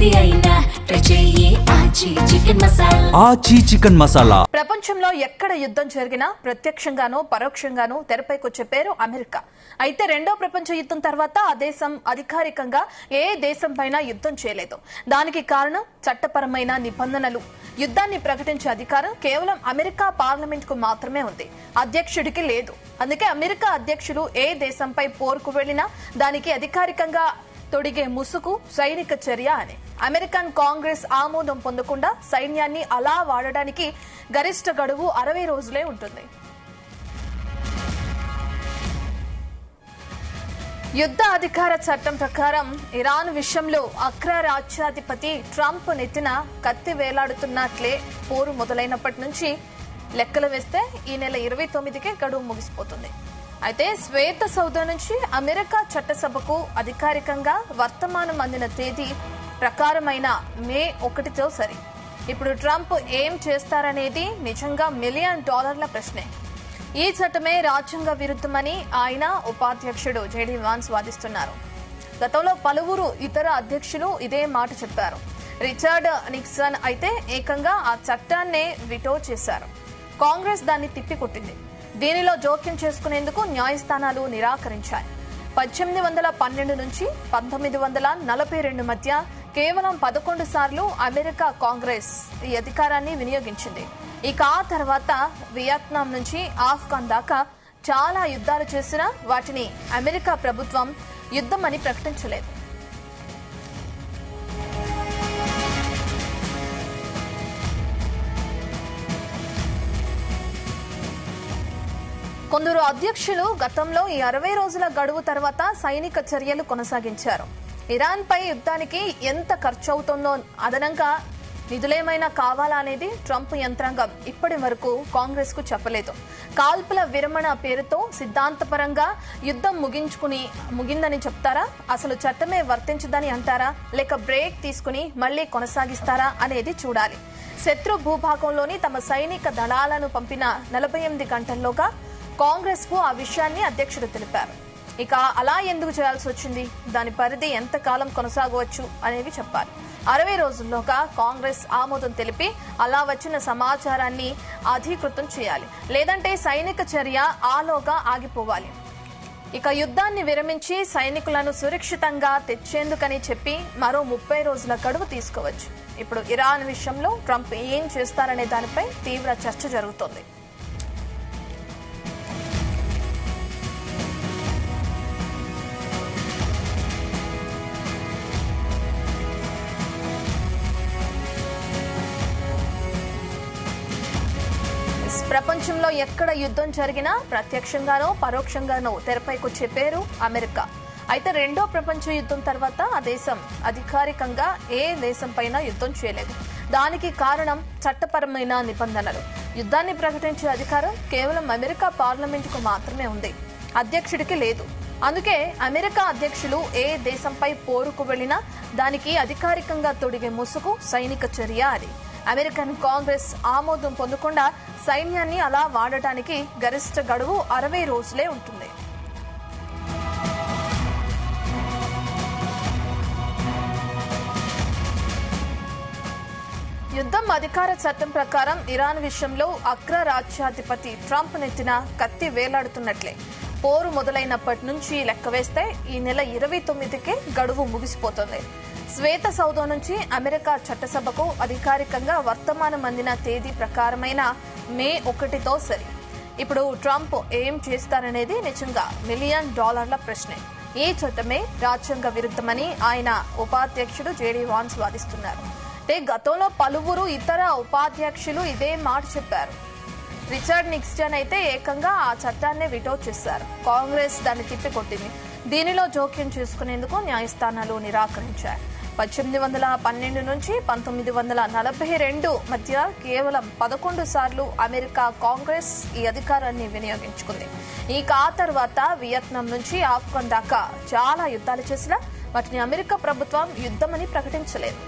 ఏది అయినా ట్రై చెయ్యి ఆచి చికెన్ మసాలా. ప్రపంచంలో ఎక్కడ యుద్ధం జరిగినా ప్రత్యక్షంగానూ పరోక్షంగానూ తెరపైకొచ్చే పేరు అమెరికా. అయితే రెండో ప్రపంచ యుద్ధం తర్వాత ఆ దేశం అధికారికంగా ఏ దేశం పైన యుద్ధం చేయలేదు. దానికి కారణం చట్టపరమైన నిబంధనలు. యుద్ధాన్ని ప్రకటించే అధికారం కేవలం అమెరికా పార్లమెంట్ కు మాత్రమే ఉంది, అధ్యక్షుడికి లేదు. అందుకే అమెరికా అధ్యక్షులు ఏ దేశంపై పోరుకు వెళ్లినా దానికి అధికారికంగా తొడిగే ముసుగు సైనిక చర్య అని. అమెరికన్ కాంగ్రెస్ ఆమోదం పొందకుండా సైన్యాన్ని అలా వాడడానికి గరిష్ట గడువు 60 రోజులే ఉంటుంది. యుద్ధ అధికార చట్టం ప్రకారం ఇరాన్ విషయంలో అగ్రరాజ్యాధిపతి ట్రంప్ నెత్తిన కత్తి వేలాడుతున్నట్లే పోరు మొదలైనప్పటి నుంచి లెక్కలు వేస్తే ఈ నెల 29కే గడువు ముగిసిపోతుంది. అయితే శ్వేత సౌధం నుంచి అమెరికా చట్టసభకు అధికారికంగా వర్తమానం అందిన తేదీ ప్రకారమైన మే 1తో సరి. ఇప్పుడు ట్రంప్ ఏం చేస్తారనేది నిజంగా $1 మిలియన్ ప్రశ్నే. ఈ చట్టమే రాజ్యాంగ విరుద్ధమని ఆయన ఉపాధ్యక్షుడు జేడీ వాన్స్ వాదిస్తున్నారు. గతంలో పలువురు ఇతర అధ్యక్షులు ఇదే మాట చెప్పారు. రిచర్డ్ నిక్సన్ అయితే ఏకంగా ఆ చట్టాన్నే విటో చేశారు. కాంగ్రెస్ దాన్ని తిప్పికొట్టింది. దీనిలో జోక్యం చేసుకునేందుకు న్యాయస్థానాలు నిరాకరించాయి. 1812 నుంచి 1942 మధ్య కేవలం 11 సార్లు అమెరికా కాంగ్రెస్ ఈ అధికారాన్ని వినియోగించింది. ఇక ఆ తర్వాత వియత్నాం నుంచి ఆఫ్ఘన్ దాకా చాలా యుద్ధాలు చేసినా వాటిని అమెరికా ప్రభుత్వం యుద్ధం అని ప్రకటించలేదు. కొందరు అధ్యక్షులు గతంలో ఈ 60 రోజుల గడువు తర్వాత సైనిక చర్యలు కొనసాగించారు. ఇరాన్ పై యుద్ధానికి ఎంత ఖర్చు అవుతుందో, అదనంగా నిధులేమైనా కావాలా అనేది ట్రంప్ యంత్రాంగం ఇప్పటి వరకు కాంగ్రెస్ కు చెప్పలేదు. కాల్పుల విరమణ పేరుతో సిద్ధాంతపరంగా యుద్ధం ముగిందని చెప్తారా, అసలు చట్టమే వర్తించదని అంటారా, లేక బ్రేక్ తీసుకుని మళ్లీ కొనసాగిస్తారా అనేది చూడాలి. శత్రు భూభాగంలోని తమ సైనిక దళాలను పంపిన 48 గంటల్లోగా కాంగ్రెస్ కు ఆ విషయాన్ని అధ్యక్షుడు తెలిపారు. ఇక అలా ఎందుకు చేయాల్సి వచ్చింది, దాని పరిధి ఎంతకాలం కొనసాగవచ్చు అనేవి చెప్పాలి. 60 రోజుల్లోగా కాంగ్రెస్ ఆమోదం తెలిపి అలా వచ్చిన సమాచారాన్ని అధికృతం చేయాలి, లేదంటే సైనిక చర్య ఆలోగా ఆగిపోవాలి. ఇక యుద్ధాన్ని విరమించి సైనికులను సురక్షితంగా తెచ్చేందుకని చెప్పి మరో 30 రోజుల గడువు తీసుకోవచ్చు. ఇప్పుడు ఇరాన్ విషయంలో ట్రంప్ ఏం చేస్తారనే దానిపై తీవ్ర చర్చ జరుగుతోంది. ప్రపంచంలో ఎక్కడ యుద్ధం జరిగినా ప్రత్యక్షంగానో పరోక్షంగానో తెరపైకొచ్చే పేరు అమెరికా. అయితే రెండో ప్రపంచ యుద్ధం తర్వాత ఆ దేశం అధికారికంగా ఏ దేశం పైన యుద్ధం చేయలేదు. దానికి కారణం చట్టపరమైన నిబంధనలు. యుద్ధాన్ని ప్రకటించే అధికారం కేవలం అమెరికా పార్లమెంటుకు మాత్రమే ఉంది, అధ్యక్షుడికి లేదు. అందుకే అమెరికా అధ్యక్షులు ఏ దేశంపై పోరుకు వెళ్లినా దానికి అధికారికంగా తొడిగే ముసుగు సైనిక చర్య అది. అమెరికన్ కాంగ్రెస్ ఆమోదం పొందకుండా సైన్యాన్ని అలా వాడటానికి గరిష్ట గడువు 60 రోజులే ఉంటుంది. యుద్ధం అధికార చట్టం ప్రకారం ఇరాన్ విషయంలో అగ్రరాజ్యాధిపతి ట్రంప్ నెత్తిన కత్తి వేలాడుతున్నట్లే. పోరు మొదలైనప్పటి నుంచి లెక్క వేస్తే ఈ నెల 29కే గడువు ముగిసిపోతుంది. శ్వేత సౌధం నుంచి అమెరికా చట్టసభకు అధికారికంగా వర్తమానం అందిన తేదీ ప్రకారమైన మే 1తో సరి. ఇప్పుడు ట్రంప్ ఏం చేస్తారనేది నిజంగా $1 మిలియన్ ప్రశ్నే. ఈ చట్టమే రాజ్యాంగ విరుద్ధమని ఆయన ఉపాధ్యక్షుడు జేడీ వాన్స్ వాదిస్తున్నారు. అంటే గతంలో పలువురు ఇతర ఉపాధ్యక్షులు ఇదే మాట చెప్పారు. రిచర్డ్ నిక్సన్ అయితే ఏకంగా ఆ చట్టాన్నే విటో చేశారు. కాంగ్రెస్ దాన్ని తిప్పికొట్టింది. దీనిలో జోక్యం చేసుకునేందుకు న్యాయస్థానాలు నిరాకరించాయి. 1812 నుంచి 1942 మధ్య కేవలం 11 సార్లు అమెరికా కాంగ్రెస్ ఈ అధికారాన్ని వినియోగించుకుంది. ఇక ఆ తర్వాత వియత్నాం నుంచి ఆఫ్ఘన్ దాకా చాలా యుద్ధాలు చేసినా వాటిని అమెరికా ప్రభుత్వం యుద్ధమని ప్రకటించలేదు.